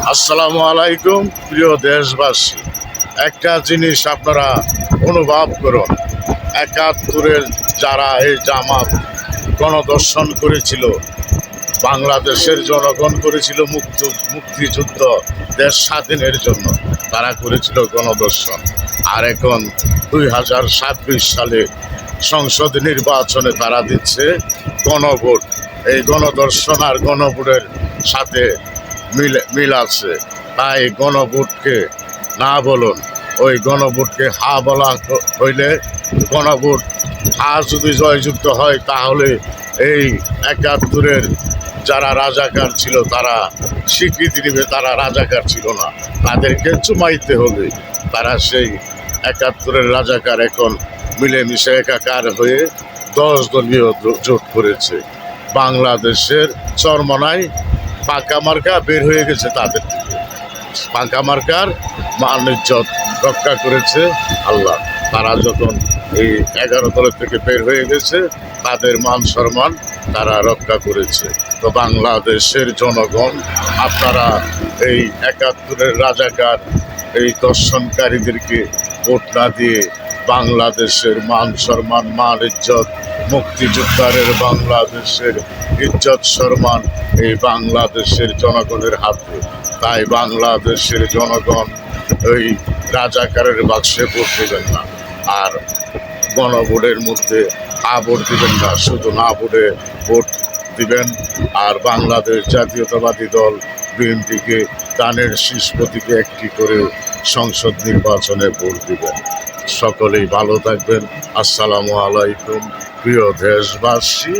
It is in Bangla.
আসসালামু আলাইকুম প্রিয় দেশবাসী। একটা জিনিস আপনারা অনুভব করুন, ৭১-এর যারা এই জামাত গণদর্শন করেছিল, বাংলাদেশের জনগণ করেছিল মুক্তিযুদ্ধ, দেশ স্বাধীনের জন্য তারা করেছিল গণদর্শন। আর এখন 2026 সালে সংসদ নির্বাচনে তারা দিচ্ছে এই গণদর্শন আর গণভোটের সাথে মিল আছে। তাই গণভোটকে না বলুন, ওই গণভোটকে হা বলা হইলে, গণভোট হা যদি জয়যুক্ত হয় তাহলে এই ৭১-এর যারা রাজাকার ছিল তারা স্বীকৃতি দিবে তারা রাজাকার ছিল না, তাদেরকে চুমাইতে হবে। তারা সেই ৭১-এর রাজাকার এখন মিলেমিশে একাকার হয়ে 10 দলীয় জোট করেছে। বাংলাদেশের চরমনায় পাকা মার্কা বের হয়ে গেছে, তাদের পাকা মার্কার মান ইজ্জত রক্ষা করেছে আল্লাহ। তারা যখন এই 11 দলের থেকে বের হয়ে গেছে, তাদের মান সম্মান তারা রক্ষা করেছে। তো বাংলাদেশের জনগণ, আপনারা এই ৭১-এর রাজাকার এই দর্শনকারীদেরকে ভোট না দিয়ে বাংলাদেশের মান সম্মান, মান ইজ্জত, মুক্তিযোদ্ধারের বাংলাদেশের ইজ্জত সম্মান এই বাংলাদেশের জনগণের হাতে। তাই বাংলাদেশের জনগণ ওই রাজাকারের বাক্সে ভোট দেবেন না, আর গণভোটের মধ্যে ভোট দিবেন না, শুধু না ভোটে ভোট দিবেন। আর বাংলাদেশ জাতীয়তাবাদী দল বিএনপিকে কানের শীষ প্রতীকে একটি করে সংসদ নির্বাচনে ভোট দিবেন। সকলেই ভালো থাকবেন। আসসালামু আলাইকুম প্রিয় দেশবাসী।